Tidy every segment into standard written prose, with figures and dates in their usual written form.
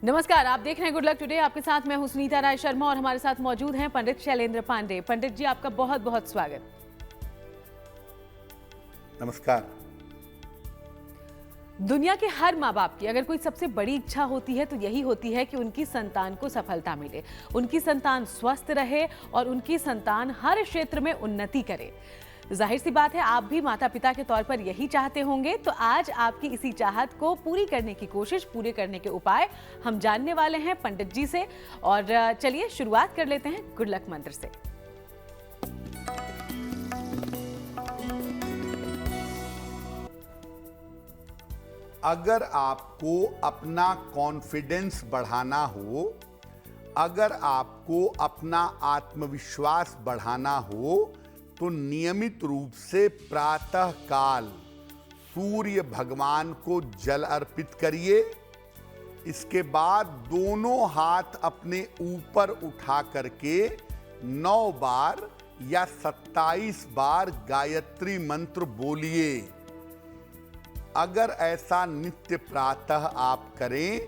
नमस्कार, आप देख रहे हैं गुड लक टुडे। आपके साथ मैं हूं सुनीता राय शर्मा और हमारे साथ मौजूद हैं पंडित शैलेंद्र पांडे। पंडित जी, आपका बहुत बहुत स्वागत। नमस्कार। दुनिया के हर माँ बाप की अगर कोई सबसे बड़ी इच्छा होती है तो यही होती है कि उनकी संतान को सफलता मिले, उनकी संतान स्वस्थ रहे और उनकी संतान हर क्षेत्र में उन्नति करे। जाहिर सी बात है, आप भी माता पिता के तौर पर यही चाहते होंगे। तो आज आपकी इसी चाहत को पूरी करने की कोशिश, पूरे करने के उपाय हम जानने वाले हैं पंडित जी से। और चलिए शुरुआत कर लेते हैं गुड लक मंत्र से। अगर आपको अपना कॉन्फिडेंस बढ़ाना हो, अगर आपको अपना आत्मविश्वास बढ़ाना हो, तो नियमित रूप से प्रातः काल सूर्य भगवान को जल अर्पित करिए। इसके बाद दोनों हाथ अपने ऊपर उठा करके 9 बार या 27 बार गायत्री मंत्र बोलिए। अगर ऐसा नित्य प्रातः आप करें,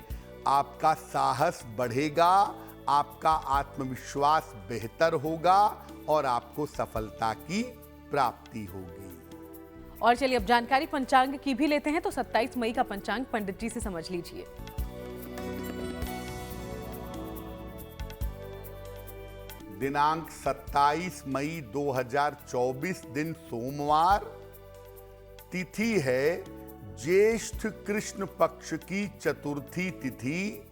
आपका साहस बढ़ेगा, आपका आत्मविश्वास बेहतर होगा और आपको सफलता की प्राप्ति होगी। और चलिए अब जानकारी पंचांग की भी लेते हैं। तो 27 मई का पंचांग पंडित जी से समझ लीजिए। दिनांक 27 मई 2024, दिन सोमवार, तिथि है ज्येष्ठ कृष्ण पक्ष की चतुर्थी तिथि,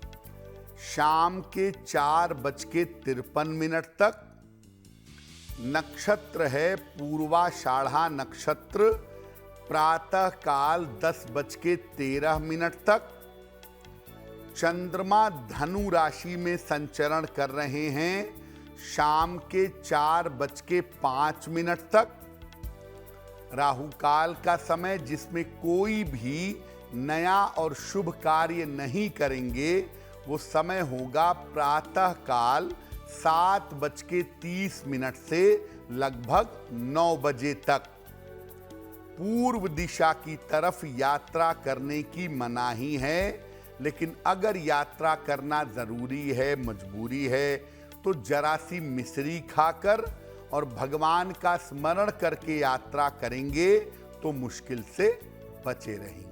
शाम के 4:53 तक। नक्षत्र है पूर्वाषाढ़ा नक्षत्र, प्रातः काल 10:13 तक। चंद्रमा धनु राशि में संचरण कर रहे हैं, शाम के 4:05 तक। राहु काल का समय, जिसमें कोई भी नया और शुभ कार्य नहीं करेंगे, वो समय होगा प्रातः काल 7:30 से लगभग 9 बजे तक। पूर्व दिशा की तरफ यात्रा करने की मनाही है, लेकिन अगर यात्रा करना जरूरी है, मजबूरी है, तो जरा सी मिश्री खाकर और भगवान का स्मरण करके यात्रा करेंगे तो मुश्किल से बचे रहेंगे।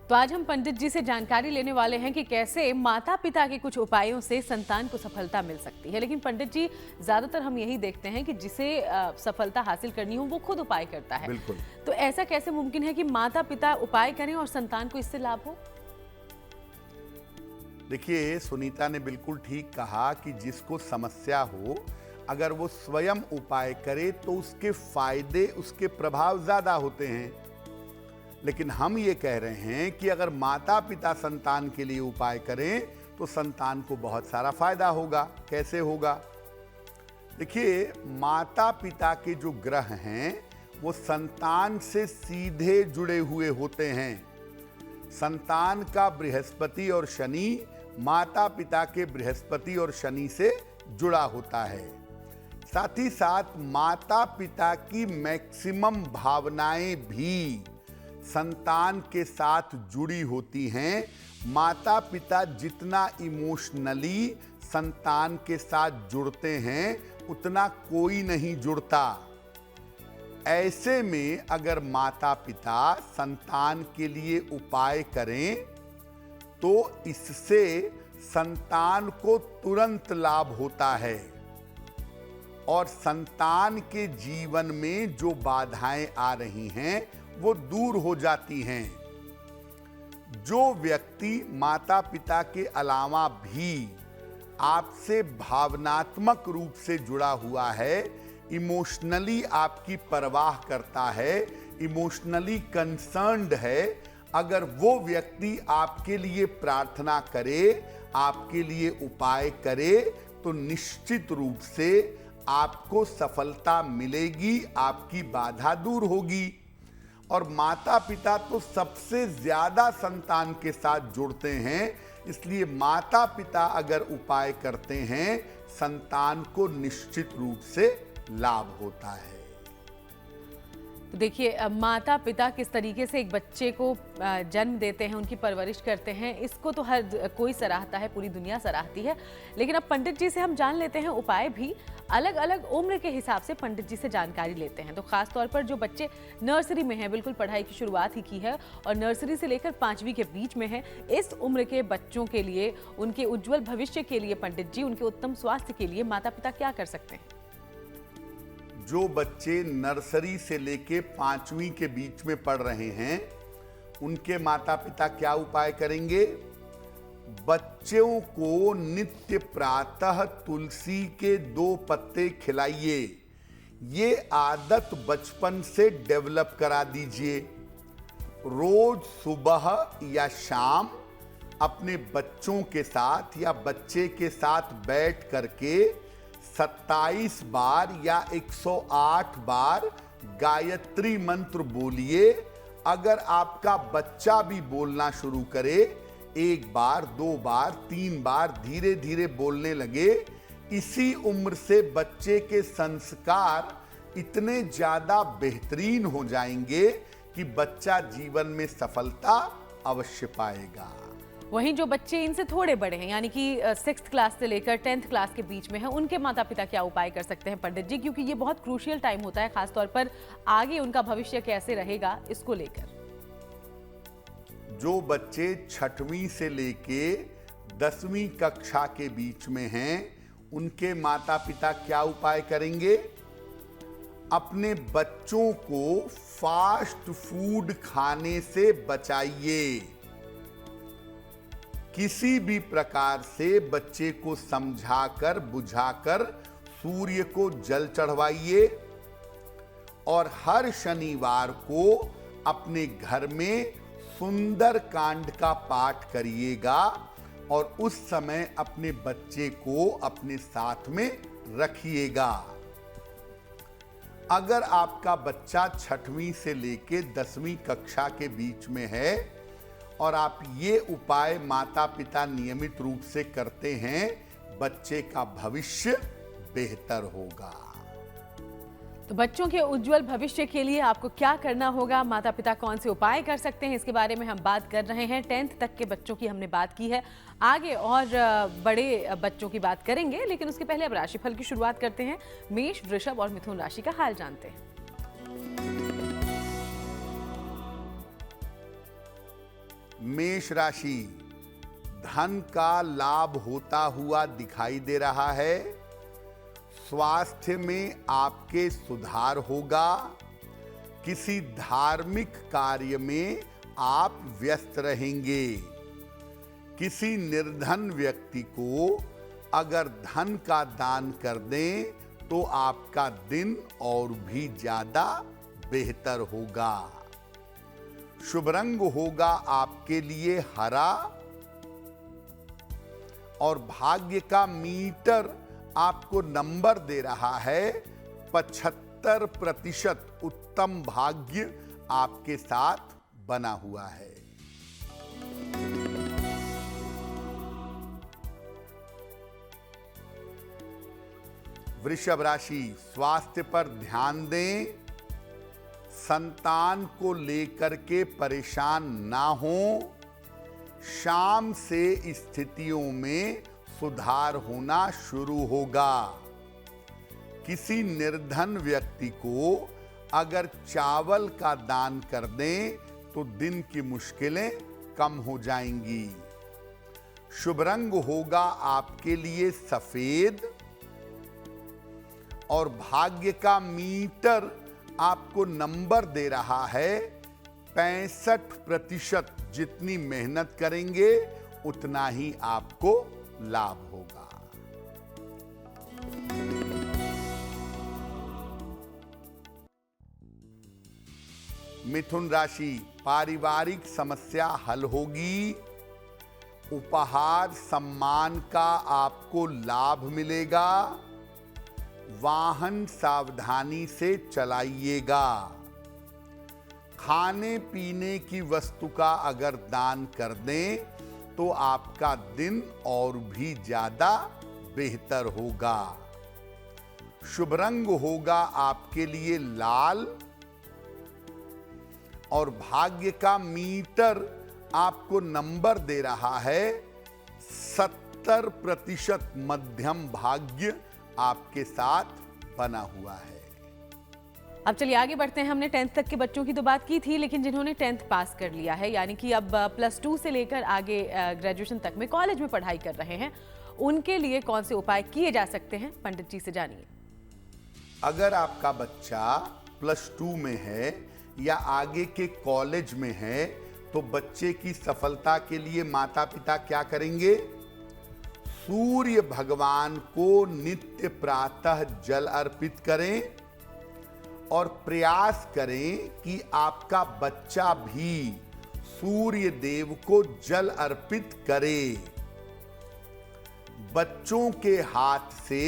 तो आज हम पंडित जी से जानकारी लेने वाले हैं कि कैसे माता पिता के कुछ उपायों से संतान को सफलता मिल सकती है। लेकिन पंडित जी, ज्यादातर हम यही देखते हैं कि जिसे सफलता हासिल करनी हो वो खुद उपाय करता है। बिल्कुल। तो ऐसा कैसे मुमकिन है कि माता पिता उपाय करें और संतान को इससे लाभ हो? देखिए, सुनीता ने बिल्कुल ठीक कहा कि जिसको समस्या हो, अगर वो स्वयं उपाय करे तो उसके फायदे, उसके प्रभाव ज्यादा होते हैं। लेकिन हम ये कह रहे हैं कि अगर माता पिता संतान के लिए उपाय करें तो संतान को बहुत सारा फायदा होगा। कैसे होगा? देखिए, माता पिता के जो ग्रह हैं वो संतान से सीधे जुड़े हुए होते हैं। संतान का बृहस्पति और शनि माता पिता के बृहस्पति और शनि से जुड़ा होता है। साथ ही साथ माता पिता की मैक्सिमम भावनाएं भी संतान के साथ जुड़ी होती हैं। माता पिता जितना इमोशनली संतान के साथ जुड़ते हैं, उतना कोई नहीं जुड़ता। ऐसे में अगर माता पिता संतान के लिए उपाय करें तो इससे संतान को तुरंत लाभ होता है और संतान के जीवन में जो बाधाएं आ रही हैं वो दूर हो जाती हैं। जो व्यक्ति माता पिता के अलावा भी आपसे भावनात्मक रूप से जुड़ा हुआ है, इमोशनली आपकी परवाह करता है, इमोशनली कंसर्न्ड है, अगर वो व्यक्ति आपके लिए प्रार्थना करे, आपके लिए उपाय करे, तो निश्चित रूप से आपको सफलता मिलेगी, आपकी बाधा दूर होगी। और माता पिता तो सबसे ज्यादा संतान के साथ जुड़ते हैं, इसलिए माता पिता अगर उपाय करते हैं, संतान को निश्चित रूप से लाभ होता है। देखिए माता पिता किस तरीके से एक बच्चे को जन्म देते हैं, उनकी परवरिश करते हैं, इसको तो हर कोई सराहता है, पूरी दुनिया सराहती है। लेकिन अब पंडित जी से हम जान लेते हैं उपाय भी। अलग अलग उम्र के हिसाब से पंडित जी से जानकारी लेते हैं। तो खास तौर पर जो बच्चे नर्सरी में हैं, बिल्कुल पढ़ाई की शुरुआत ही की है और नर्सरी से लेकर 5वीं के बीच में है, इस उम्र के बच्चों के लिए, उनके उज्जवल भविष्य के लिए पंडित जी, उनके उत्तम स्वास्थ्य के लिए माता पिता क्या कर सकते हैं? जो बच्चे नर्सरी से लेके 5वीं के बीच में पढ़ रहे हैं, उनके माता पिता क्या उपाय करेंगे? बच्चों को नित्य प्रातः तुलसी के 2 पत्ते खिलाइए। ये आदत बचपन से डेवलप करा दीजिए। रोज सुबह या शाम अपने बच्चों के साथ या बच्चे के साथ बैठ करके 27 बार या 108 बार गायत्री मंत्र बोलिए। अगर आपका बच्चा भी बोलना शुरू करे, 1 बार 2 बार 3 बार धीरे धीरे बोलने लगे, इसी उम्र से बच्चे के संस्कार इतने ज्यादा बेहतरीन हो जाएंगे कि बच्चा जीवन में सफलता अवश्य पाएगा। वहीं जो बच्चे इनसे थोड़े बड़े हैं, यानी कि 6th क्लास से लेकर 10th क्लास के बीच में है, उनके माता पिता क्या उपाय कर सकते हैं पंडित जी? क्योंकि ये बहुत क्रूशियल टाइम होता है, खासतौर पर आगे उनका भविष्य कैसे रहेगा इसको लेकर। जो बच्चे 6वीं से लेके 10वीं कक्षा के बीच में हैं, उनके माता पिता क्या उपाय करेंगे? अपने बच्चों को फास्ट फूड खाने से बचाइए। किसी भी प्रकार से बच्चे को समझाकर बुझाकर सूर्य को जल चढ़वाइए और हर शनिवार को अपने घर में सुंदर कांड का पाठ करिएगा और उस समय अपने बच्चे को अपने साथ में रखिएगा। अगर आपका बच्चा 6वीं से लेके 10वीं कक्षा के बीच में है और आप ये उपाय माता पिता नियमित रूप से करते हैं, बच्चे का भविष्य बेहतर होगा। तो बच्चों के उज्जवल भविष्य के लिए आपको क्या करना होगा, माता पिता कौन से उपाय कर सकते हैं, इसके बारे में हम बात कर रहे हैं। 10th तक के बच्चों की हमने बात की है, आगे और बड़े बच्चों की बात करेंगे, लेकिन उसके पहले अब राशिफल की शुरुआत करते हैं। मेष, वृषभ और मिथुन राशि का हाल जानते हैं। मेष राशि, धन का लाभ होता हुआ दिखाई दे रहा है। स्वास्थ्य में आपके सुधार होगा। किसी धार्मिक कार्य में आप व्यस्त रहेंगे। किसी निर्धन व्यक्ति को अगर धन का दान कर दें तो आपका दिन और भी ज्यादा बेहतर होगा। शुभ रंग होगा आपके लिए हरा और भाग्य का मीटर आपको नंबर दे रहा है 75%। उत्तम भाग्य आपके साथ बना हुआ है। वृषभ राशि, स्वास्थ्य पर ध्यान दें। संतान को लेकर के परेशान ना हो। शाम से स्थितियों में सुधार होना शुरू होगा। किसी निर्धन व्यक्ति को अगर चावल का दान कर दें तो दिन की मुश्किलें कम हो जाएंगी। शुभ रंग होगा आपके लिए सफेद और भाग्य का मीटर आपको नंबर दे रहा है 65%। जितनी मेहनत करेंगे उतना ही आपको लाभ होगा। मिथुन राशि, पारिवारिक समस्या हल होगी। उपहार सम्मान का आपको लाभ मिलेगा। वाहन सावधानी से चलाइएगा। खाने पीने की वस्तु का अगर दान कर दें तो आपका दिन और भी ज्यादा बेहतर होगा। शुभ रंग होगा आपके लिए लाल और भाग्य का मीटर आपको नंबर दे रहा है 70% मध्यम भाग्य आपके साथ बना हुआ है। अब चलिए आगे बढ़ते हैं। हमने 10th तक के बच्चों की तो बात की थी, लेकिन जिन्होंने 10th पास कर लिया है, यानी कि अब +2 से लेकर आगे ग्रेजुएशन तक में कॉलेज में पढ़ाई कर रहे हैं, उनके लिए कौन से उपाय किए जा सकते हैं, पंडित जी से जानिए। अगर आपका बच्चा +2 में है या आगे के कॉलेज में है, तो बच्चे की सफलता के लिए माता पिता क्या करेंगे? सूर्य भगवान को नित्य प्रातः जल अर्पित करें और प्रयास करें कि आपका बच्चा भी सूर्य देव को जल अर्पित करे। बच्चों के हाथ से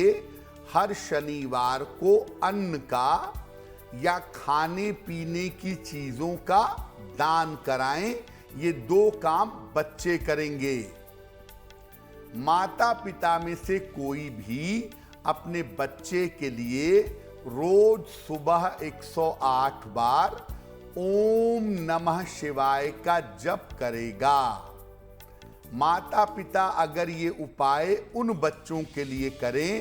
हर शनिवार को अन्न का या खाने पीने की चीजों का दान कराएं। ये 2 काम बच्चे करेंगे। माता पिता में से कोई भी अपने बच्चे के लिए रोज सुबह 108 बार ओम नमः शिवाय का जप करेगा। माता पिता अगर ये उपाय उन बच्चों के लिए करें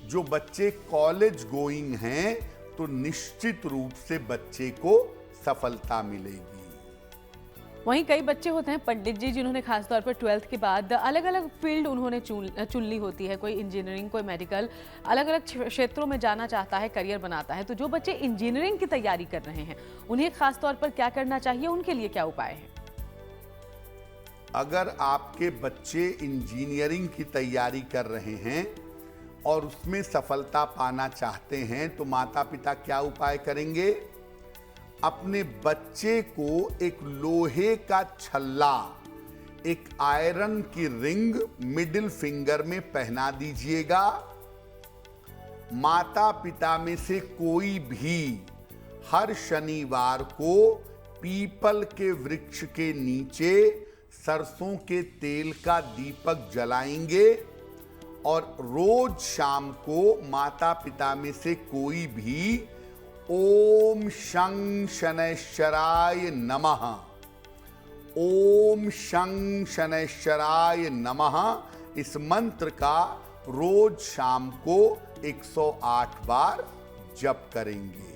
जो बच्चे कॉलेज गोइंग हैं, तो निश्चित रूप से बच्चे को सफलता मिलेगी। वहीं कई बच्चे होते हैं पंडित जी, जिन्होंने खासतौर पर 12th के बाद अलग अलग फील्ड उन्होंने चुन ली होती है। कोई इंजीनियरिंग, कोई मेडिकल, अलग अलग क्षेत्रों में जाना चाहता है, करियर बनाता है। तो जो बच्चे इंजीनियरिंग की तैयारी कर रहे हैं, उन्हें खासतौर पर क्या करना चाहिए, उनके लिए क्या उपाय है? अगर आपके बच्चे इंजीनियरिंग की तैयारी कर रहे हैं और उसमें सफलता पाना चाहते हैं, तो माता पिता क्या उपाय करेंगे? अपने बच्चे को एक लोहे का छल्ला, एक आयरन की रिंग मिडिल फिंगर में पहना दीजिएगा। माता पिता में से कोई भी हर शनिवार को पीपल के वृक्ष के नीचे सरसों के तेल का दीपक जलाएंगे और रोज शाम को माता पिता में से कोई भी ओम शं शनैश्चराय नमः, ओम शं शनैश्चराय नमः इस मंत्र का रोज शाम को 108 बार जप करेंगे।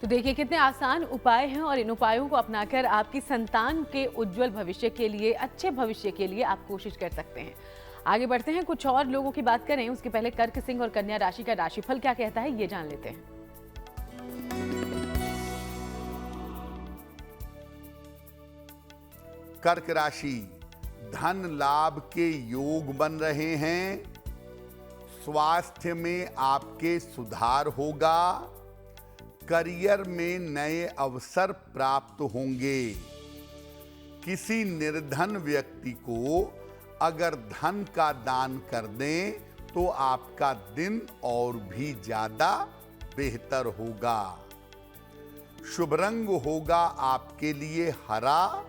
तो देखिए कितने आसान उपाय हैं, और इन उपायों को अपनाकर आपकी संतान के उज्जवल भविष्य के लिए, अच्छे भविष्य के लिए आप कोशिश कर सकते हैं। आगे बढ़ते हैं, कुछ और लोगों की बात करें उसके पहले कर्क, सिंह और कन्या राशि का राशिफल क्या कहता है, ये जान लेते हैं। कर्क राशि, धन लाभ के योग बन रहे हैं। स्वास्थ्य में आपके सुधार होगा। करियर में नए अवसर प्राप्त होंगे। किसी निर्धन व्यक्ति को अगर धन का दान कर दें तो आपका दिन और भी ज्यादा बेहतर होगा। शुभ रंग होगा आपके लिए हरा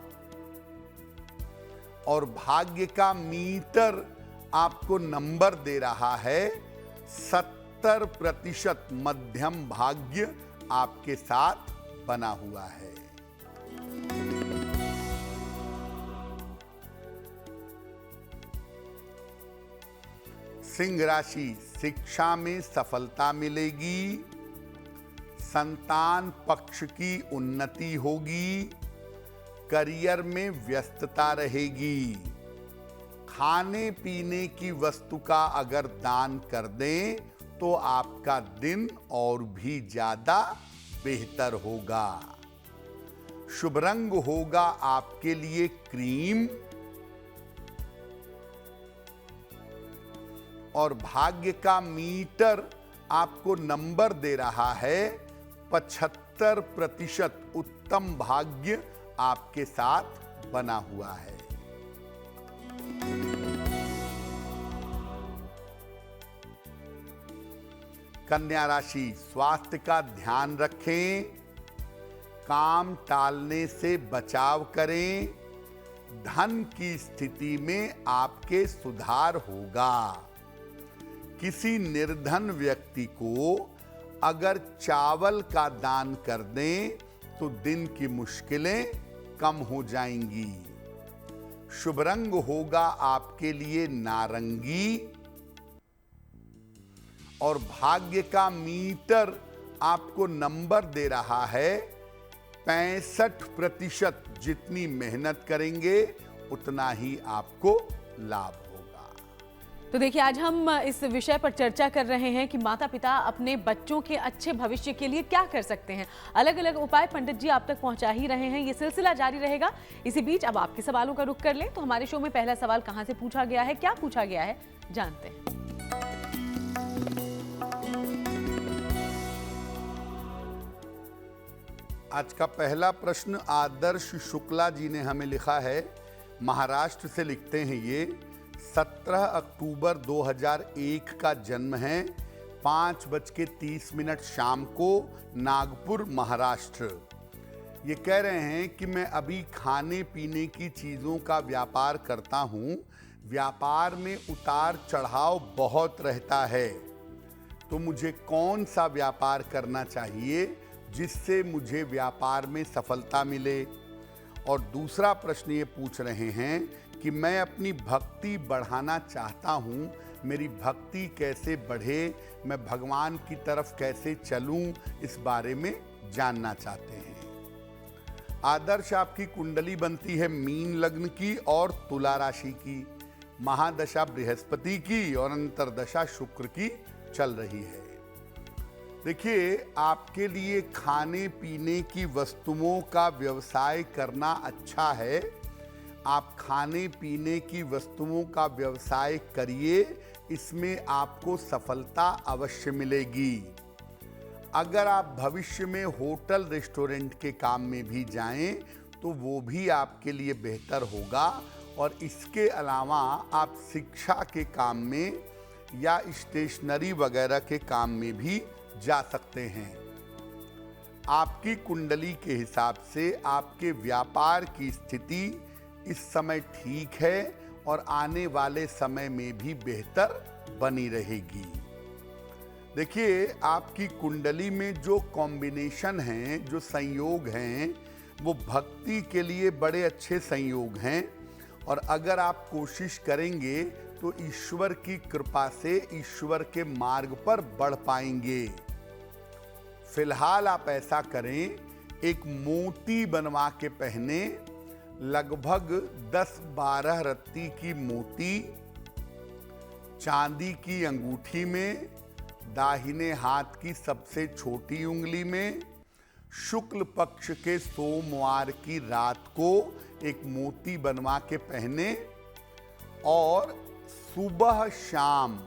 और भाग्य का मीटर आपको नंबर दे रहा है 70% मध्यम भाग्य आपके साथ बना हुआ है। सिंह राशि, शिक्षा में सफलता मिलेगी। संतान पक्ष की उन्नति होगी। करियर में व्यस्तता रहेगी। खाने पीने की वस्तु का अगर दान कर दें तो आपका दिन और भी ज्यादा बेहतर होगा। शुभ रंग होगा आपके लिए क्रीम और भाग्य का मीटर आपको नंबर दे रहा है 75% उत्तम भाग्य आपके साथ बना हुआ है। कन्या राशि, स्वास्थ्य का ध्यान रखें। काम टालने से बचाव करें। धन की स्थिति में आपके सुधार होगा। किसी निर्धन व्यक्ति को अगर चावल का दान कर दें तो दिन की मुश्किलें कम हो जाएंगी। शुभ रंग होगा आपके लिए नारंगी और भाग्य का मीटर आपको नंबर दे रहा है 65%। जितनी मेहनत करेंगे उतना ही आपको लाभ होगा। तो देखिए, आज हम इस विषय पर चर्चा कर रहे हैं कि माता पिता अपने बच्चों के अच्छे भविष्य के लिए क्या कर सकते हैं। अलग अलग उपाय पंडित जी आप तक पहुंचा ही रहे हैं, ये सिलसिला जारी रहेगा। इसी बीच अब आपके सवालों का रुख कर लें। तो हमारे शो में पहला सवाल कहां से पूछा गया है, क्या पूछा गया है, जानते हैं। आज का पहला प्रश्न आदर्श शुक्ला जी ने हमें लिखा है। महाराष्ट्र से लिखते हैं ये। 17 अक्टूबर 2001 का जन्म है। 5:30 शाम को, नागपुर महाराष्ट्र। ये कह रहे हैं कि मैं अभी खाने पीने की चीज़ों का व्यापार करता हूँ। व्यापार में उतार चढ़ाव बहुत रहता है, तो मुझे कौन सा व्यापार करना चाहिए जिससे मुझे व्यापार में सफलता मिले। और दूसरा प्रश्न ये पूछ रहे हैं कि मैं अपनी भक्ति बढ़ाना चाहता हूँ, मेरी भक्ति कैसे बढ़े, मैं भगवान की तरफ कैसे चलूँ, इस बारे में जानना चाहते हैं। आदर्श, आपकी कुंडली बनती है मीन लग्न की और तुला राशि की। महादशा बृहस्पति की और अंतरदशा शुक्र की चल रही है। देखिए, आपके लिए खाने पीने की वस्तुओं का व्यवसाय करना अच्छा है। आप खाने पीने की वस्तुओं का व्यवसाय करिए, इसमें आपको सफलता अवश्य मिलेगी। अगर आप भविष्य में होटल रेस्टोरेंट के काम में भी जाएं तो वो भी आपके लिए बेहतर होगा। और इसके अलावा आप शिक्षा के काम में या स्टेशनरी वगैरह के काम में भी जा सकते हैं। आपकी कुंडली के हिसाब से आपके व्यापार की स्थिति इस समय ठीक है और आने वाले समय में भी बेहतर बनी रहेगी। देखिए, आपकी कुंडली में जो कॉम्बिनेशन हैं, जो संयोग हैं, वो भक्ति के लिए बड़े अच्छे संयोग हैं। और अगर आप कोशिश करेंगे तो ईश्वर की कृपा से ईश्वर के मार्ग पर बढ़ पाएंगे। फिलहाल आप ऐसा करें, एक मोती बनवा के पहने। लगभग 10-12 रत्ती की मोती चांदी की अंगूठी में, दाहिने हाथ की सबसे छोटी उंगली में, शुक्ल पक्ष के सोमवार की रात को एक मोती बनवा के पहने। और सुबह शाम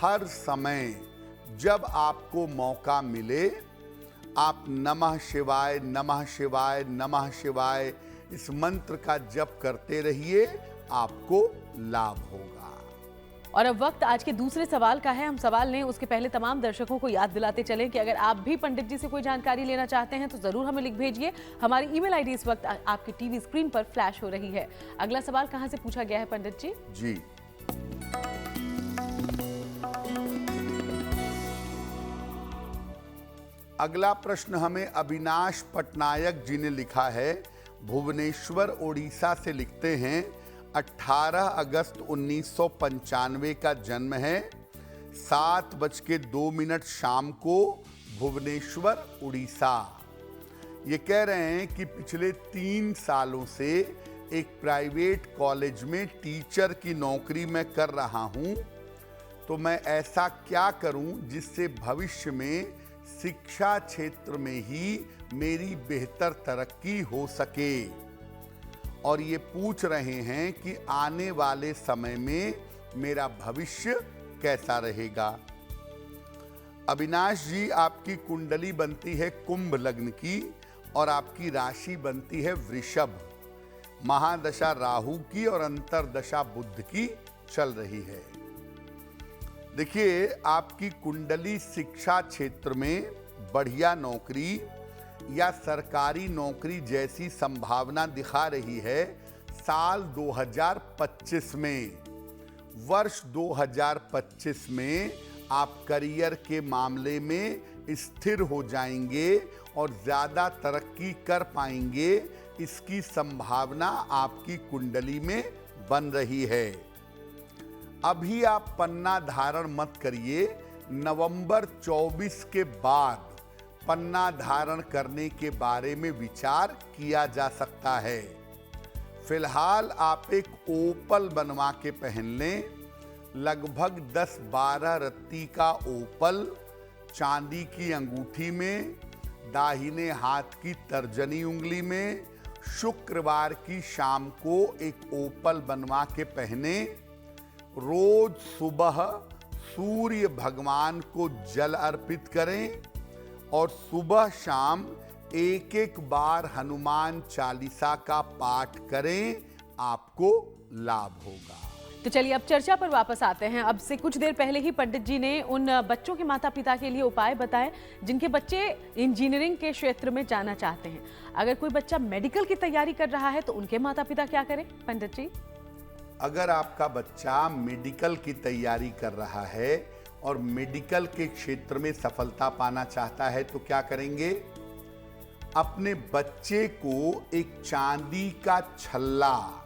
हर समय जब आपको मौका मिले, आप नमः शिवाय नमः शिवाय नमः शिवाय इस मंत्र का जप करते रहिए, आपको लाभ होगा। और अब वक्त आज के दूसरे सवाल का है। हम सवाल लें उसके पहले तमाम दर्शकों को याद दिलाते चलें कि अगर आप भी पंडित जी से कोई जानकारी लेना चाहते हैं तो जरूर हमें लिख भेजिए। हमारी ईमेल आईडी इस वक्त आपकी टीवी स्क्रीन पर फ्लैश हो रही है। अगला सवाल कहां से पूछा गया है पंडित जी? जी, अगला प्रश्न हमें अविनाश पटनायक जी ने लिखा है। भुवनेश्वर ओडिशा से लिखते हैं। 18 अगस्त 1995 का जन्म है। 7:02 शाम को, भुवनेश्वर उड़ीसा। ये कह रहे हैं कि पिछले 3 सालों से एक प्राइवेट कॉलेज में टीचर की नौकरी मैं कर रहा हूँ, तो मैं ऐसा क्या करूँ जिससे भविष्य में शिक्षा क्षेत्र में ही मेरी बेहतर तरक्की हो सके। और ये पूछ रहे हैं कि आने वाले समय में मेरा भविष्य कैसा रहेगा। अविनाश जी, आपकी कुंडली बनती है कुंभ लग्न की और आपकी राशि बनती है वृषभ। महादशा राहु की और अंतरदशा बुध की चल रही है। देखिए, आपकी कुंडली शिक्षा क्षेत्र में बढ़िया नौकरी या सरकारी नौकरी जैसी संभावना दिखा रही है। साल 2025 में, वर्ष 2025 में आप करियर के मामले में स्थिर हो जाएंगे और ज्यादा तरक्की कर पाएंगे, इसकी संभावना आपकी कुंडली में बन रही है। अभी आप पन्ना धारण मत करिए, नवंबर 24 के बाद पन्ना धारण करने के बारे में विचार किया जा सकता है। फिलहाल आप एक ओपल बनवा के पहन लें, लगभग 10-12 रत्ती का ओपल चांदी की अंगूठी में, दाहिने हाथ की तर्जनी उंगली में, शुक्रवार की शाम को एक ओपल बनवा के पहने। रोज सुबह सूर्य भगवान को जल अर्पित करें और सुबह शाम एक एक बार हनुमान चालीसा का पाठ करें, आपको लाभ होगा। तो चलिए अब चर्चा पर वापस आते हैं। अब से कुछ देर पहले ही पंडित जी ने उन बच्चों के माता पिता के लिए उपाय बताए जिनके बच्चे इंजीनियरिंग के क्षेत्र में जाना चाहते हैं। अगर कोई बच्चा मेडिकल की तैयारी कर रहा है तो उनके माता पिता क्या करें पंडित जी? अगर आपका बच्चा मेडिकल की तैयारी कर रहा है और मेडिकल के क्षेत्र में सफलता पाना चाहता है तो क्या करेंगे? अपने बच्चे को एक चांदी का छल्ला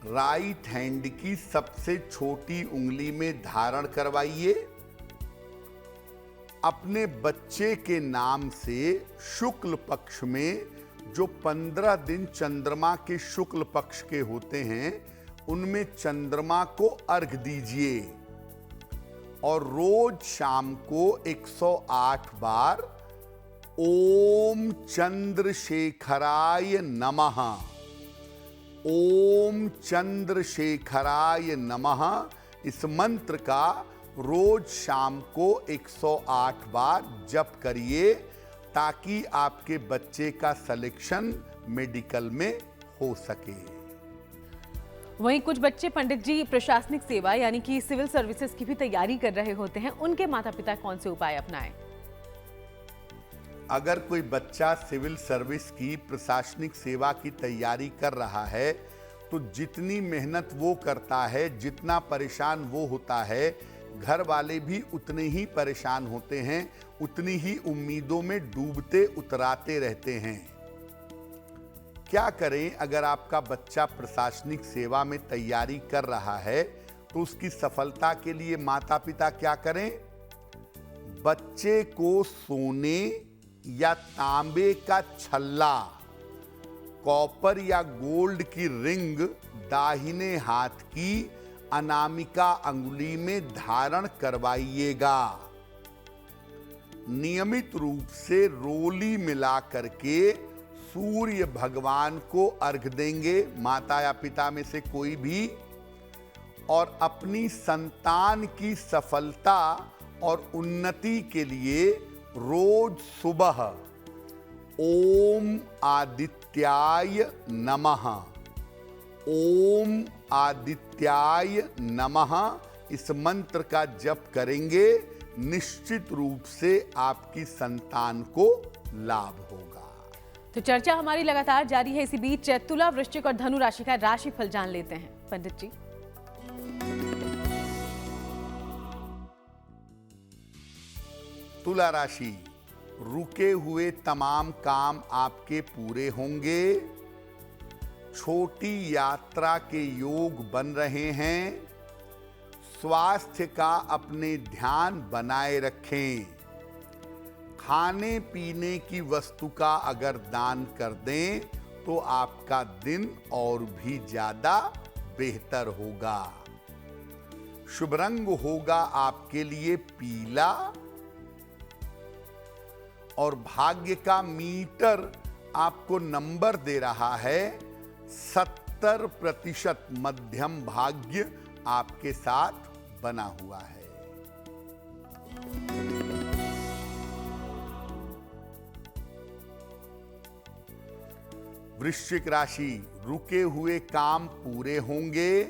राइट हैंड की सबसे छोटी उंगली में धारण करवाइए। अपने बच्चे के नाम से शुक्ल पक्ष में जो 15 दिन चंद्रमा के शुक्ल पक्ष के होते हैं उनमें चंद्रमा को अर्घ दीजिए और रोज शाम को 108 बार ओम चंद्रशेखराय नमः, ओम चंद्रशेखराय नमः इस मंत्र का रोज शाम को 108 बार जप करिए ताकि आपके बच्चे का सिलेक्शन मेडिकल में हो सके। वहीं कुछ बच्चे पंडित जी प्रशासनिक सेवा यानी कि सिविल सर्विसेज की भी तैयारी कर रहे होते हैं, उनके माता पिता कौन से उपाय अपनाएं? अगर कोई बच्चा सिविल सर्विस की प्रशासनिक सेवा की तैयारी कर रहा है तो जितनी मेहनत वो करता है, जितना परेशान वो होता है, घर वाले भी उतने ही परेशान होते हैं, उतनी ही उम्मीदों में डूबते उतराते रहते हैं। क्या करें? अगर आपका बच्चा प्रशासनिक सेवा में तैयारी कर रहा है तो उसकी सफलता के लिए माता पिता क्या करें? बच्चे को सोने या तांबे का छल्ला, कॉपर या गोल्ड की रिंग दाहिने हाथ की अनामिका अंगुली में धारण करवाइएगा। नियमित रूप से रोली मिला करके सूर्य भगवान को अर्घ देंगे, माता या पिता में से कोई भी, और अपनी संतान की सफलता और उन्नति के लिए रोज सुबह ओम आदित्याय नमः, ओम आदित्याय नमः इस मंत्र का जप करेंगे, निश्चित रूप से आपकी संतान को लाभ होगा। तो चर्चा हमारी लगातार जारी है। इसी बीच तुला, वृश्चिक और धनु राशि का राशिफल जान लेते हैं पंडित जी। तुला राशि, रुके हुए तमाम काम आपके पूरे होंगे। छोटी यात्रा के योग बन रहे हैं। स्वास्थ्य का अपने ध्यान बनाए रखें। खाने पीने की वस्तु का अगर दान कर दें तो आपका दिन और भी ज्यादा बेहतर होगा। शुभ रंग होगा आपके लिए पीला और भाग्य का मीटर आपको नंबर दे रहा है 70% मध्यम भाग्य आपके साथ बना हुआ है। वृश्चिक राशि, रुके हुए काम पूरे होंगे।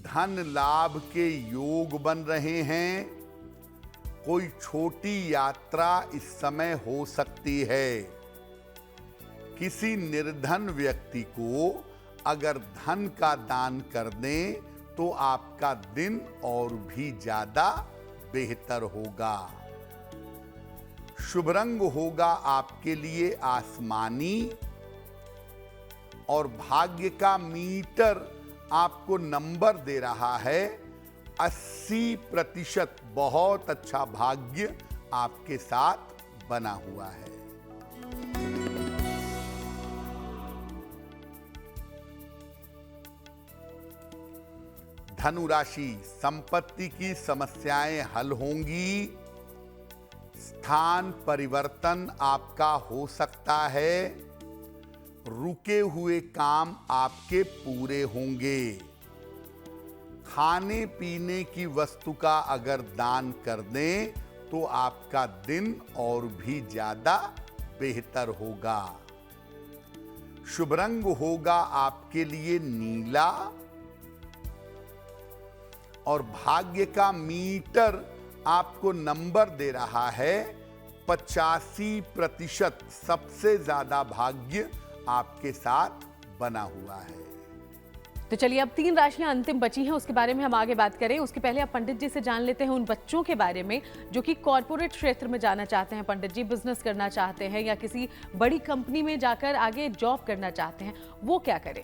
धन लाभ के योग बन रहे हैं। कोई छोटी यात्रा इस समय हो सकती है। किसी निर्धन व्यक्ति को अगर धन का दान कर दें तो आपका दिन और भी ज्यादा बेहतर होगा। शुभ रंग होगा आपके लिए आसमानी और भाग्य का मीटर आपको नंबर दे रहा है 80%। बहुत अच्छा भाग्य आपके साथ बना हुआ है। धनु राशि, संपत्ति की समस्याएं हल होंगी। स्थान परिवर्तन आपका हो सकता है। रुके हुए काम आपके पूरे होंगे। खाने पीने की वस्तु का अगर दान कर दें तो आपका दिन और भी ज्यादा बेहतर होगा। शुभ रंग होगा आपके लिए नीला और भाग्य का मीटर आपको नंबर दे रहा है 85%। सबसे ज्यादा भाग्य आपके साथ बना हुआ है। तो चलिए अब 3 राशियां अंतिम बची हैं, उसके बारे में हम आगे बात करें। उसके पहले अब पंडित जी से जान लेते हैं उन बच्चों के बारे में जो कि कॉर्पोरेट क्षेत्र में जाना चाहते हैं। पंडित जी, बिजनेस करना चाहते हैं या किसी बड़ी कंपनी में जाकर आगे जॉब करना चाहते हैं, वो क्या करें?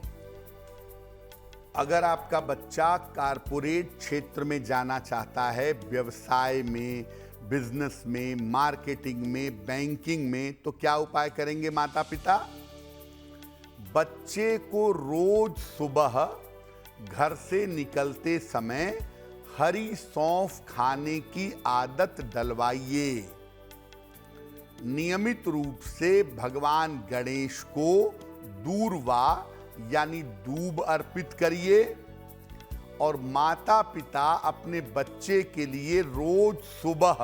अगर आपका बच्चा कॉर्पोरेट क्षेत्र में जाना चाहता है, व्यवसाय में, बिजनेस में, मार्केटिंग में, बैंकिंग में, तो क्या उपाय करेंगे माता पिता? बच्चे को रोज सुबह घर से निकलते समय हरी सौंफ खाने की आदत डलवाइए। नियमित रूप से भगवान गणेश को दूर्वा यानी दूब अर्पित करिए और माता पिता अपने बच्चे के लिए रोज सुबह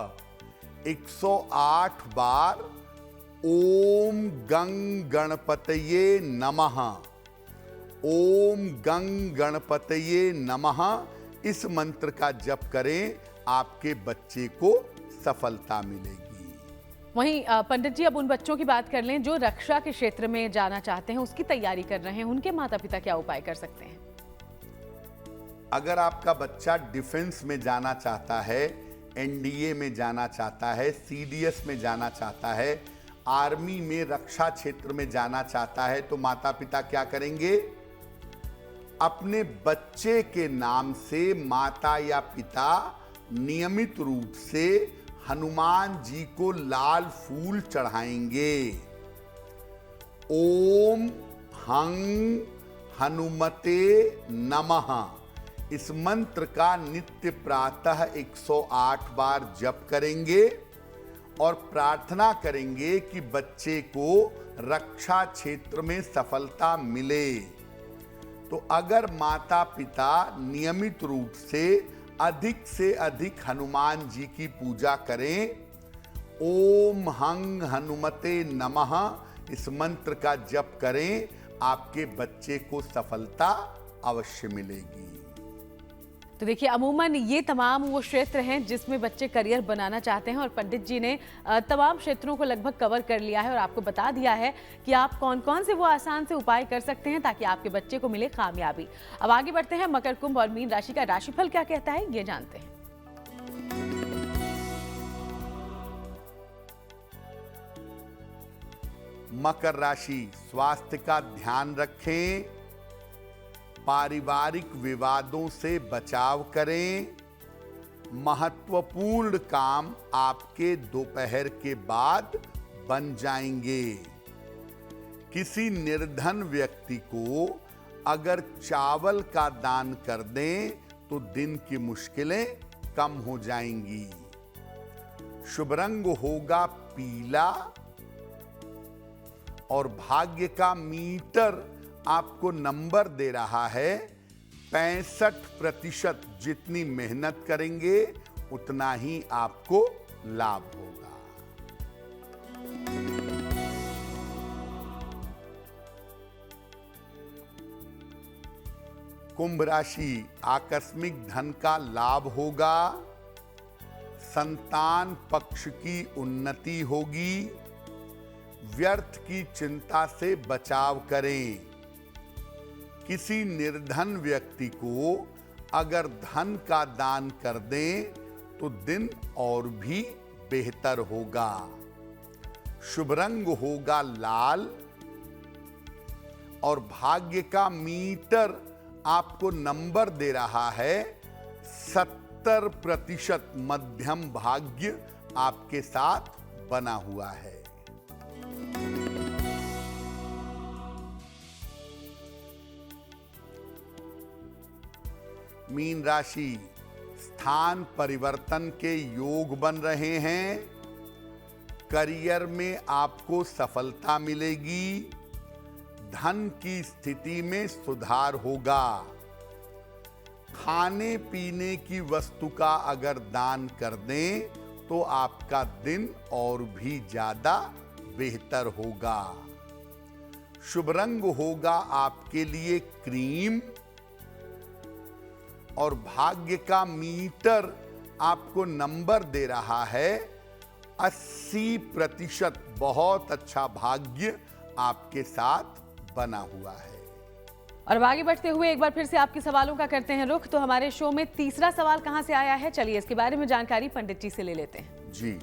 108 बार ओम गंग गणपतये नमः, ओम गंग गणपतये नमः इस मंत्र का जप करें। आपके बच्चे को सफलता मिलेगी। वहीं पंडित जी, अब उन बच्चों की बात कर लें जो रक्षा के क्षेत्र में जाना चाहते हैं, उसकी तैयारी कर रहे हैं, उनके माता पिता क्या उपाय कर सकते हैं? अगर आपका बच्चा डिफेंस में जाना चाहता है, एनडीए में जाना चाहता है, सीडीएस में जाना चाहता है, आर्मी में रक्षा क्षेत्र में जाना चाहता है, तो माता पिता क्या करेंगे? अपने बच्चे के नाम से माता या पिता नियमित रूप से हनुमान जी को लाल फूल चढ़ाएंगे। ओम हंग हनुमते नमः इस मंत्र का नित्य प्रातः 108 बार जप करेंगे और प्रार्थना करेंगे कि बच्चे को रक्षा क्षेत्र में सफलता मिले। तो अगर माता पिता नियमित रूप से अधिक हनुमान जी की पूजा करें, ओम हंग हनुमते नमः इस मंत्र का जप करें, आपके बच्चे को सफलता अवश्य मिलेगी। तो देखिए, अमूमन ये तमाम वो क्षेत्र हैं जिसमें बच्चे करियर बनाना चाहते हैं और पंडित जी ने तमाम क्षेत्रों को लगभग कवर कर लिया है और आपको बता दिया है कि आप कौन कौन से वो आसान से उपाय कर सकते हैं ताकि आपके बच्चे को मिले कामयाबी। अब आगे बढ़ते हैं, मकर, कुंभ और मीन राशि का राशिफल क्या कहता है ये जानते हैं। मकर राशि, स्वास्थ्य का ध्यान रखें, पारिवारिक विवादों से बचाव करें, महत्वपूर्ण काम आपके दोपहर के बाद बन जाएंगे। किसी निर्धन व्यक्ति को अगर चावल का दान कर दें तो दिन की मुश्किलें कम हो जाएंगी। शुभ रंग होगा पीला और भाग्य का मीटर आपको नंबर दे रहा है 65%। जितनी मेहनत करेंगे उतना ही आपको लाभ होगा। कुंभ राशि, आकस्मिक धन का लाभ होगा, संतान पक्ष की उन्नति होगी, व्यर्थ की चिंता से बचाव करें। किसी निर्धन व्यक्ति को अगर धन का दान कर दें तो दिन और भी बेहतर होगा। शुभ रंग होगा लाल और भाग्य का मीटर आपको नंबर दे रहा है 70% मध्यम भाग्य आपके साथ बना हुआ है। मीन राशि, स्थान परिवर्तन के योग बन रहे हैं। करियर में आपको सफलता मिलेगी। धन की स्थिति में सुधार होगा। खाने पीने की वस्तु का अगर दान कर दें तो आपका दिन और भी ज्यादा बेहतर होगा। शुभ रंग होगा आपके लिए क्रीम और भाग्य का मीटर आपको नंबर दे रहा है 80%। बहुत अच्छा भाग्य आपके साथ बना हुआ है। और अब आगे बढ़ते हुए एक बार फिर से आपके सवालों का करते हैं रुख। तो हमारे शो में तीसरा सवाल कहां से आया है, चलिए इसके बारे में जानकारी पंडित जी से ले लेते हैं। जी,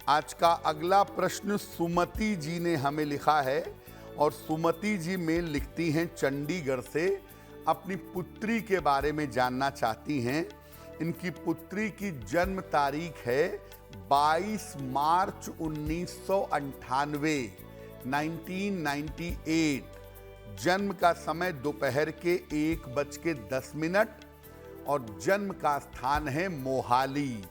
आज का अगला प्रश्न सुमति जी ने हमें लिखा है और सुमति जी मेल लिखती हैं चंडीगढ़ से। अपनी पुत्री के बारे में जानना चाहती हैं। इनकी पुत्री की जन्म तारीख है 22 मार्च 1998, 1998। जन्म का समय दोपहर के 1:10 और जन्म का स्थान है मोहाली।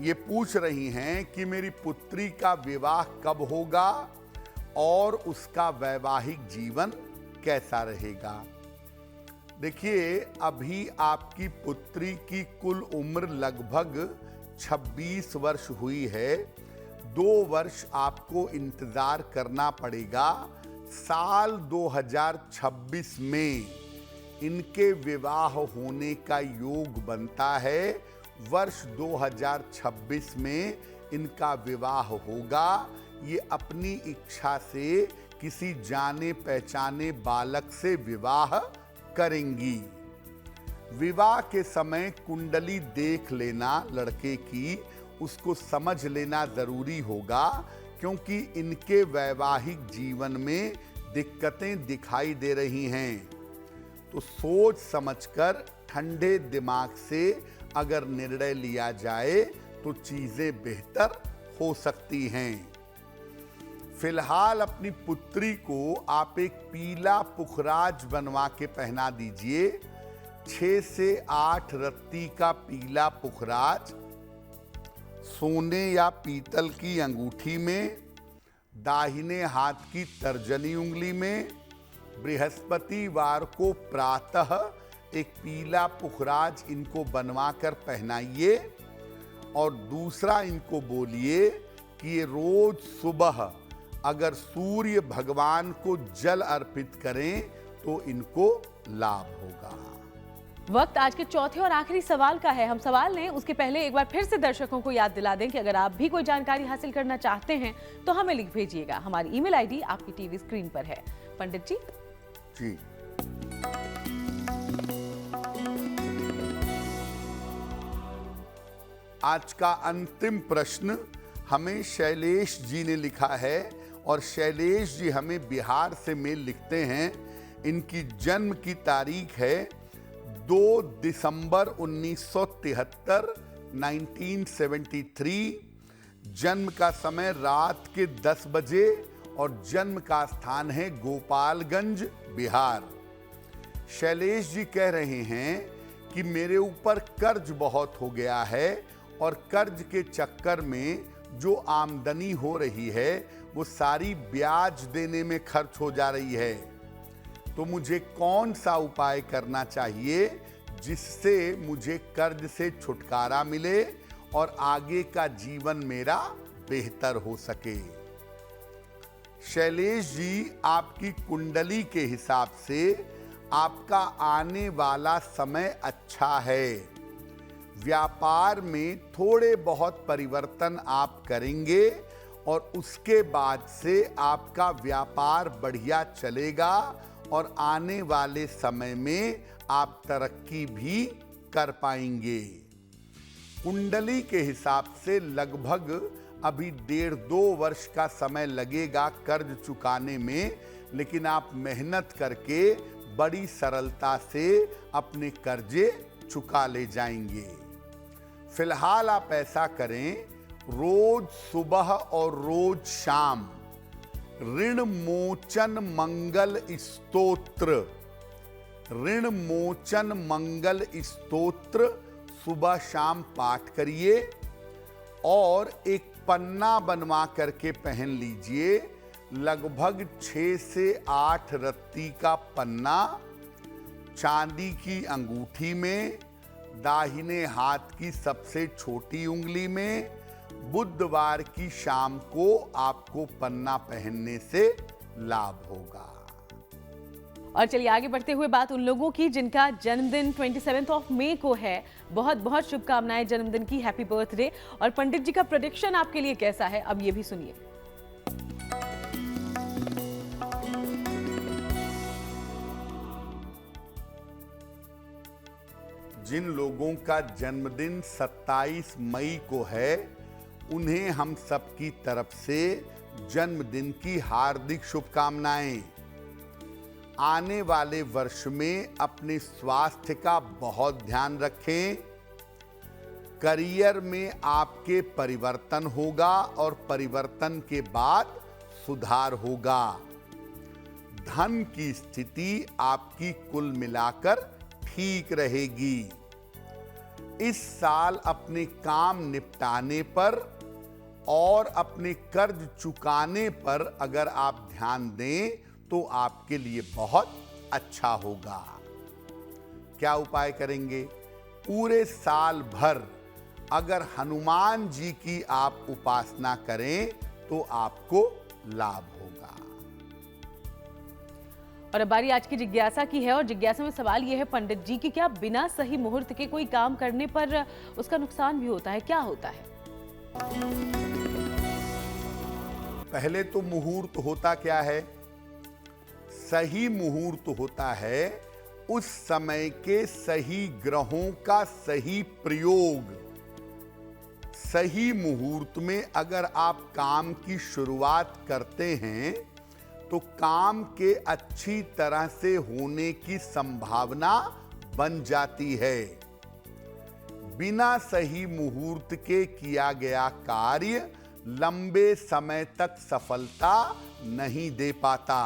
ये पूछ रही हैं कि मेरी पुत्री का विवाह कब होगा और उसका वैवाहिक जीवन कैसा रहेगा। देखिए, अभी आपकी पुत्री की कुल उम्र लगभग 26 वर्ष हुई है। 2 वर्ष आपको इंतजार करना पड़ेगा। साल 2026 में इनके विवाह होने का योग बनता है। वर्ष 2026 में इनका विवाह होगा। ये अपनी इच्छा से किसी जाने पहचाने बालक से विवाह करेंगी। विवाह के समय कुंडली देख लेना लड़के की, उसको समझ लेना जरूरी होगा, क्योंकि इनके वैवाहिक जीवन में दिक्कतें दिखाई दे रही हैं। तो सोच समझकर ठंडे दिमाग से अगर निर्णय लिया जाए तो चीजें बेहतर हो सकती हैं। फिलहाल अपनी पुत्री को आप एक पीला पुखराज बनवा के पहना दीजिए। 6 से 8 रत्ती का पीला पुखराज सोने या पीतल की अंगूठी में, दाहिने हाथ की तर्जनी उंगली में। बृहस्पतिवार को प्रातः एक पीला पुखराज इनको बनवा कर पहनाइए और दूसरा इनको बोलिए कि ये रोज सुबह अगर सूर्य भगवान को जल अर्पित करें तो इनको लाभ होगा। वक्त आज के चौथे और आखिरी सवाल का है। हम सवाल लें उसके पहले एक बार फिर से दर्शकों को याद दिला दें कि अगर आप भी कोई जानकारी हासिल करना चाहते हैं तो हमें लिख भेजिएगा। हमारी ईमेल आईडी आपकी टीवी स्क्रीन पर है। पंडित जी। जी, आज का अंतिम प्रश्न हमें शैलेश जी ने लिखा है और शैलेश जी हमें बिहार से मेल लिखते हैं। इनकी जन्म की तारीख है 2 दिसंबर 1973, 1973। जन्म का समय रात के 10 बजे और जन्म का स्थान है गोपालगंज, बिहार। शैलेश जी कह रहे हैं कि मेरे ऊपर कर्ज बहुत हो गया है और कर्ज के चक्कर में जो आमदनी हो रही है वो सारी ब्याज देने में खर्च हो जा रही है। तो मुझे कौन सा उपाय करना चाहिए जिससे मुझे कर्ज से छुटकारा मिले और आगे का जीवन मेरा बेहतर हो सके। शैलेश जी, आपकी कुंडली के हिसाब से आपका आने वाला समय अच्छा है। व्यापार में थोड़े बहुत परिवर्तन आप करेंगे और उसके बाद से आपका व्यापार बढ़िया चलेगा और आने वाले समय में आप तरक्की भी कर पाएंगे। कुंडली के हिसाब से लगभग अभी 1.5-2 वर्ष का समय लगेगा कर्ज चुकाने में, लेकिन आप मेहनत करके बड़ी सरलता से अपने कर्जे चुका ले जाएंगे। फिलहाल आप ऐसा करें, रोज सुबह और रोज शाम ऋण मोचन मंगल स्तोत्र, ऋण मोचन मंगल स्तोत्र सुबह शाम पाठ करिए और एक पन्ना बनवा करके पहन लीजिए। लगभग 6 से 8 रत्ती का पन्ना चांदी की अंगूठी में, दाहिने हाथ की सबसे छोटी उंगली में, बुधवार की शाम को आपको पन्ना पहनने से लाभ होगा। और चलिए आगे बढ़ते हुए बात उन लोगों की जिनका जन्मदिन 27 मई को है। बहुत बहुत शुभकामनाएं जन्मदिन की, हैप्पी बर्थडे। और पंडित जी का प्रेडिक्शन आपके लिए कैसा है, अब ये भी सुनिए। जिन लोगों का जन्मदिन 27 मई को है, उन्हें हम सबकी तरफ से जन्मदिन की हार्दिक शुभकामनाएं। आने वाले वर्ष में अपने स्वास्थ्य का बहुत ध्यान रखें। करियर में आपके परिवर्तन होगा और परिवर्तन के बाद सुधार होगा। धन की स्थिति आपकी कुल मिलाकर ठीक रहेगी। इस साल अपने काम निपटाने पर और अपने कर्ज चुकाने पर अगर आप ध्यान दें तो आपके लिए बहुत अच्छा होगा। क्या उपाय करेंगे? पूरे साल भर अगर हनुमान जी की आप उपासना करें तो आपको लाभ होगा। और अब बारी आज की जिज्ञासा की है, और जिज्ञासा में सवाल यह है पंडित जी कि क्या बिना सही मुहूर्त के कोई काम करने पर उसका नुकसान भी होता है, क्या होता है? पहले तो मुहूर्त होता क्या है? सही मुहूर्त होता है उस समय के सही ग्रहों का सही प्रयोग। सही मुहूर्त में अगर आप काम की शुरुआत करते हैं तो काम के अच्छी तरह से होने की संभावना बन जाती है। बिना सही मुहूर्त के किया गया कार्य लंबे समय तक सफलता नहीं दे पाता।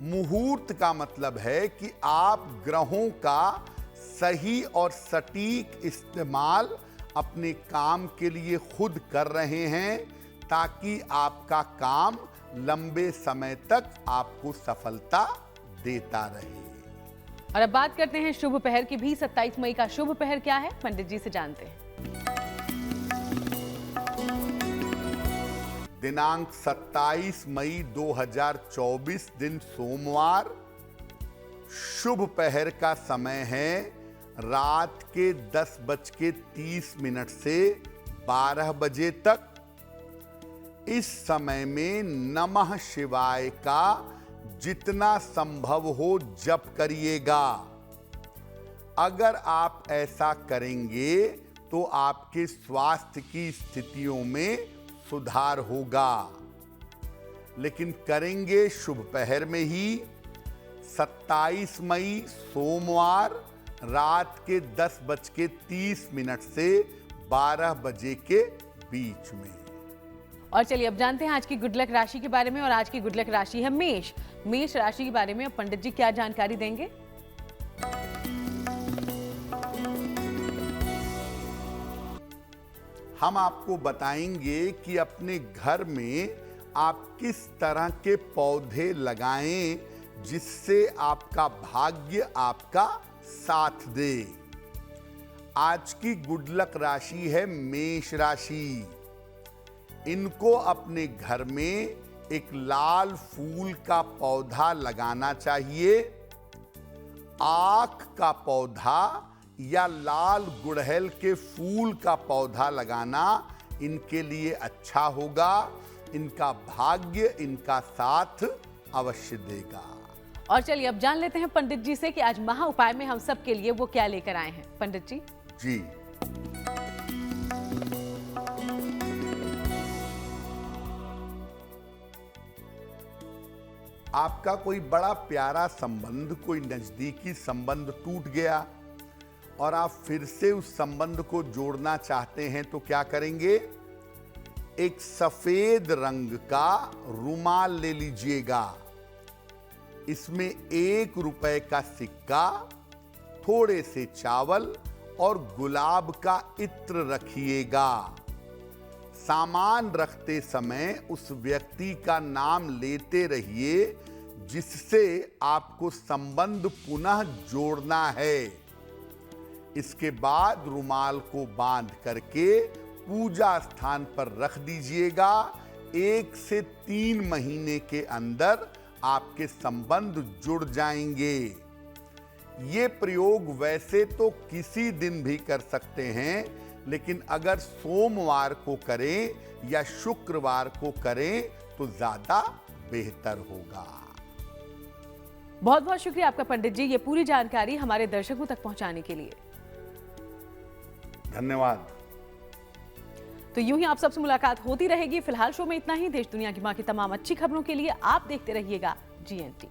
मुहूर्त का मतलब है कि आप ग्रहों का सही और सटीक इस्तेमाल अपने काम के लिए खुद कर रहे हैं ताकि आपका काम लंबे समय तक आपको सफलता देता रहे। और अब बात करते हैं शुभ पहर की भी। 27 मई का शुभ पहर क्या है, पंडित जी से जानते हैं। दिनांक 27 मई 2024 दिन सोमवार। शुभ पहर का समय है रात के 10:30 से 12 बजे तक। इस समय में नमः शिवाय का जितना संभव हो जप करिएगा। अगर आप ऐसा करेंगे तो आपके स्वास्थ्य की स्थितियों में सुधार होगा। लेकिन करेंगे शुभ पहर में ही। 27 मई सोमवार रात के 10:30 से 12 बजे के बीच में। और चलिए अब जानते हैं आज की गुड लक राशि के बारे में, और आज की गुड लक राशि है मेष। मेष राशि के बारे में अब पंडित जी क्या जानकारी देंगे? हम आपको बताएंगे कि अपने घर में आप किस तरह के पौधे लगाएं जिससे आपका भाग्य आपका साथ दे। आज की गुड लक राशि है मेष राशि। इनको अपने घर में एक लाल फूल का पौधा लगाना चाहिए। आक का पौधा या लाल गुड़हल के फूल का पौधा लगाना इनके लिए अच्छा होगा। इनका भाग्य इनका साथ अवश्य देगा। और चलिए अब जान लेते हैं पंडित जी से कि आज महा उपाय में हम सब के लिए वो क्या लेकर आए हैं। पंडित जी जी, आपका कोई बड़ा प्यारा संबंध, कोई नजदीकी संबंध टूट गया और आप फिर से उस संबंध को जोड़ना चाहते हैं तो क्या करेंगे? एक सफेद रंग का रुमाल ले लीजिएगा। इसमें 1 रुपए का सिक्का, थोड़े से चावल और गुलाब का इत्र रखिएगा। सामान रखते समय उस व्यक्ति का नाम लेते रहिए जिससे आपको संबंध पुनः जोड़ना है। इसके बाद रुमाल को बांध करके पूजा स्थान पर रख दीजिएगा। 1 से 3 महीने के अंदर आपके संबंध जुड़ जाएंगे। ये प्रयोग वैसे तो किसी दिन भी कर सकते हैं, लेकिन अगर सोमवार को करें या शुक्रवार को करें तो ज्यादा बेहतर होगा। बहुत बहुत शुक्रिया आपका पंडित जी, ये पूरी जानकारी हमारे दर्शकों तक पहुंचाने के लिए। धन्यवाद। तो यूं ही आप सबसे मुलाकात होती रहेगी। फिलहाल शो में इतना ही। देश दुनिया की बाकी तमाम अच्छी खबरों के लिए आप देखते रहिएगा GNT।